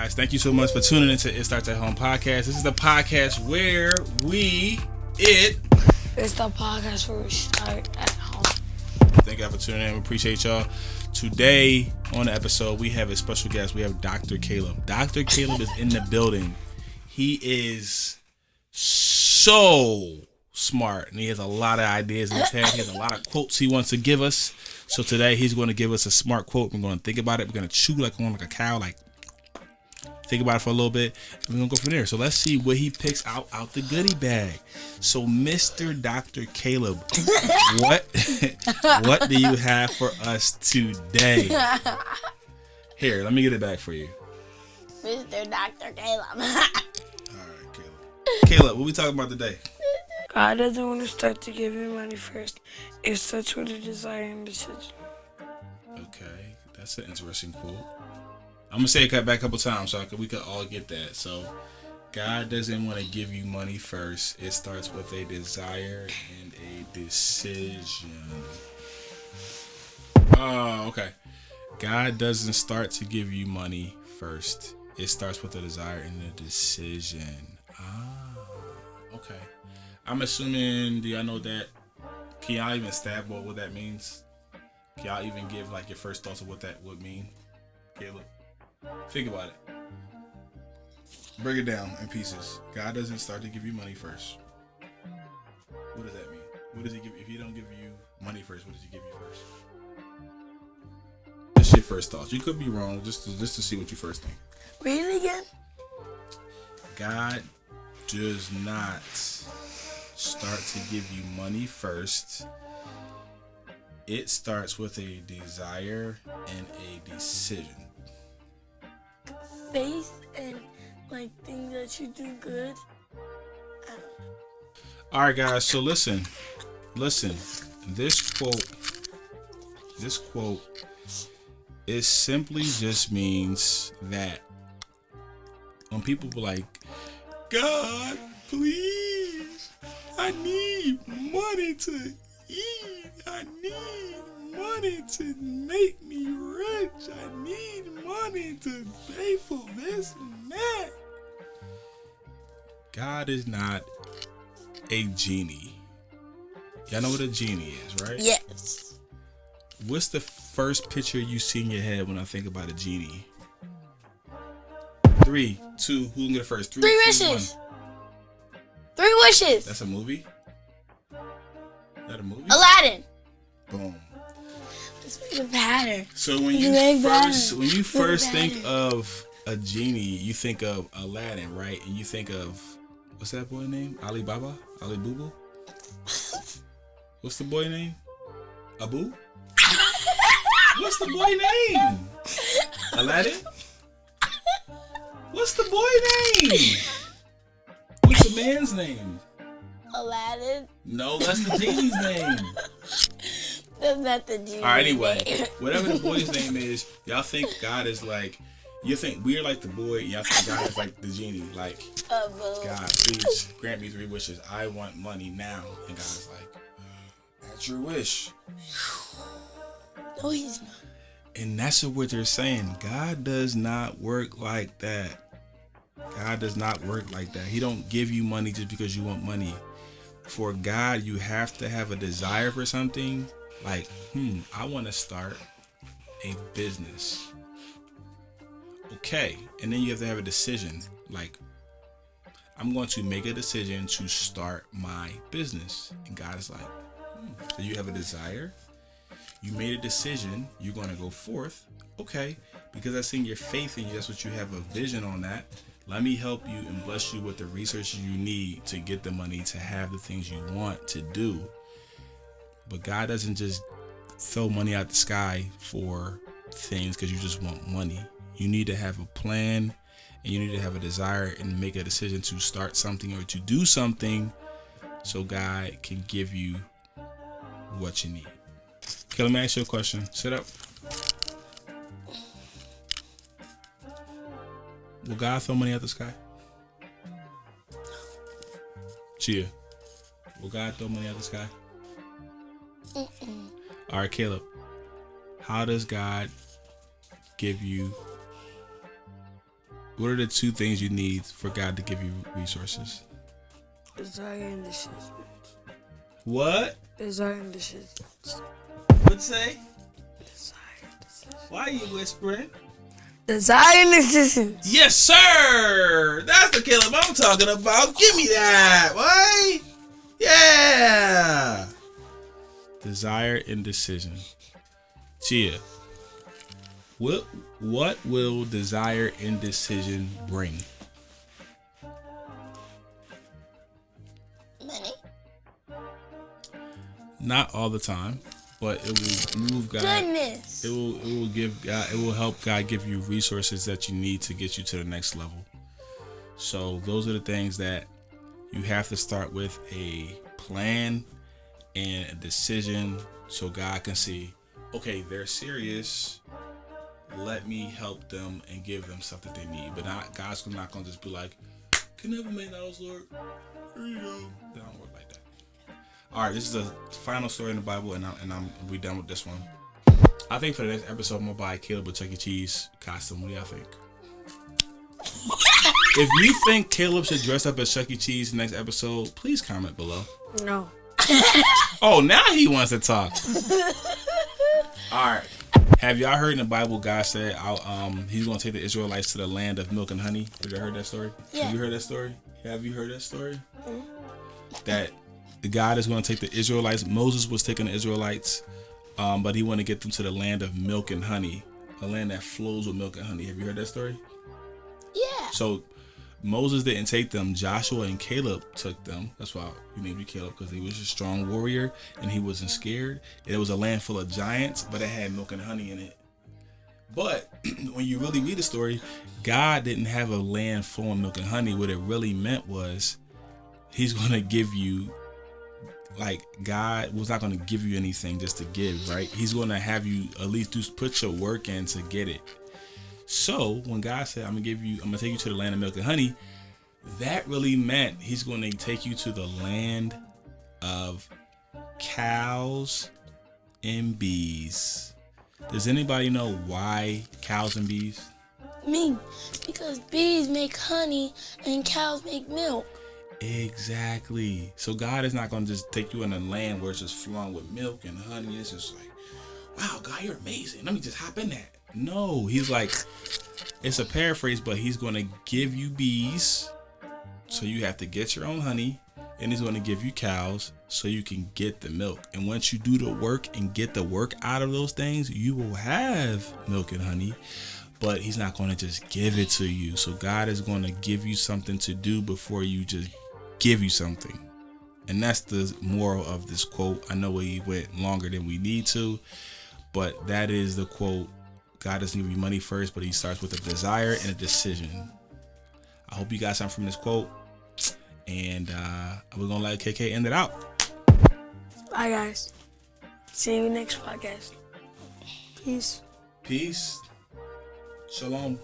guys, thank you so much for tuning into It Starts at Home podcast. This is the podcast where It's the podcast where we start at home. Thank y'all for tuning in. We appreciate y'all. Today on the episode, we have a special guest. We have Dr. Caleb. Dr. Caleb is in the building. He is so smart, and he has a lot of ideas in his head. He has a lot of quotes he wants to give us. So today, he's going to give us a smart quote. We're going to think about it. We're going to chew like a cow, think about it for a little bit, and we're going to go from there. So let's see what he picks out the goodie bag. So Mr. Dr. Caleb, what do you have for us today? Here, let me get it back for you. Mr. Dr. Caleb. All right, Caleb. Caleb, what we talking about today? God doesn't want to start to give you money first. It starts with a desire and decision. Okay, that's an interesting quote. I'm going to say it back a couple times so we could all get that. So, God doesn't want to give you money first. It starts with a desire and a decision. Oh, okay. God doesn't start to give you money first. It starts with a desire and a decision. Okay. I'm assuming, do y'all know that? Can y'all even stab what that means? Can y'all even give like your first thoughts of what that would mean? Caleb? Think about it. Break it down in pieces. God doesn't start to give you money first. What does that mean? What does he give? If he don't give you money first, what does he give you first? Just your first thoughts. You could be wrong, just to see what you first think. Read it again. God does not start to give you money first. It starts with a desire and a decision. Faith and things that you do good. All right, guys. So listen. This quote, it simply just means that when people be like, God, please, I need money to eat. I need money to make me rich. I need money to pay for this and that. God is not a genie. Y'all know what a genie is, right? Yes. What's the first picture you see in your head when I think about a genie? 3, 2, who can get it first? 3 wishes. 3 wishes. That's a movie? Is that a movie? Aladdin. Boom. Let's make it better. So when you first think of a genie, you think of Aladdin, right? And you think of, what's that boy name? Ali Baba? Ali Boo? What's the boy name? Abu? What's the boy name? Aladdin? What's the boy name? What's the man's name? Aladdin. No, that's the genie's name. That's not the genie. Alright, anyway, name. whatever the boy's name is, y'all think God is like, you think we're like the boy, y'all think God is like the genie. Like, God, please grant me 3 wishes. I want money now. And God's like, that's your wish. No, he's not. And that's what they're saying. God does not work like that. God does not work like that. He don't give you money just because you want money. For God, you have to have a desire for something. Like, I want to start a business. Okay. And then you have to have a decision. Like, I'm going to make a decision to start my business. And God is like, so you have a desire. You made a decision. You're going to go forth. Okay. Because I've seen your faith in you. That's what you have a vision on that. Let me help you and bless you with the resources you need to get the money to have the things you want to do. But God doesn't just throw money out the sky for things because you just want money. You need to have a plan and you need to have a desire and make a decision to start something or to do something so God can give you what you need. Okay, let me ask you a question. Sit up. Will God throw money out the sky? Chia. Will God throw money out the sky? All right, Caleb. How does God give you What are the two things you need for God to give you resources? Desire and decisions. What? Desire and decisions. What'd say? Desire and decisions. Why are you whispering? Desire and decisions. Yes, sir. That's the Caleb I'm talking about. Give me that. Why? Yeah. Desire and decision. Chia. What will desire and decision bring? Money. Not all the time, but it will move God. Goodness. It will give God. It will help God give you resources that you need to get you to the next level. So those are the things that you have to start with: a plan and a decision, so God can see, okay, they're serious. Let me help them and give them stuff that they need. But God's not gonna just be like, "Can I have $1 million, Lord? Here you go." They don't work like that. All right, this is the final story in the Bible, and we done with this one. I think for the next episode, I'm gonna buy Caleb a Chuck E. Cheese costume. What do y'all think? If you think Caleb should dress up as Chuck E. Cheese next episode, please comment below. No. Oh, now he wants to talk. All right. Have y'all heard in the Bible God said he's gonna take the Israelites to the land of milk and honey? Have you heard that story? Yeah. Have you heard that story? Have you heard that story? Mm-hmm. That God is going to take the Israelites. Moses was taking the Israelites, but he wanted to get them to the land of milk and honey, a land that flows with milk and honey. Have you heard that story? Yeah. So Moses didn't take them. Joshua and Caleb took them. That's why we named you Caleb, because he was a strong warrior and he wasn't scared. It was a land full of giants, but it had milk and honey in it. But when you really read the story, God didn't have a land full of milk and honey. What it really meant was he's going to give you, like, God was not going to give you anything just to give, right? He's going to have you at least put your work in to get it. So when God said, I'm gonna take you to the land of milk and honey, that really meant he's going to take you to the land of cows and bees. Does anybody know why cows and bees? Me. Because bees make honey and cows make milk. Exactly. So God is not going to just take you in a land where it's just flowing with milk and honey. It's just like, wow, God, you're amazing. Let me just hop in that. No, he's like, it's a paraphrase, but he's going to give you bees, so you have to get your own honey, and he's going to give you cows so you can get the milk. And once you do the work and get the work out of those things, you will have milk and honey. But he's not going to just give it to you. So God is going to give you something to do before you just give you something. And that's the moral of this quote. I know we went longer than we need to, but that is the quote. God doesn't give you money first, but he starts with a desire and a decision. I hope you got something from this quote. And we're going to let KK end it out. Bye, guys. See you next podcast. Peace. Peace. Shalom.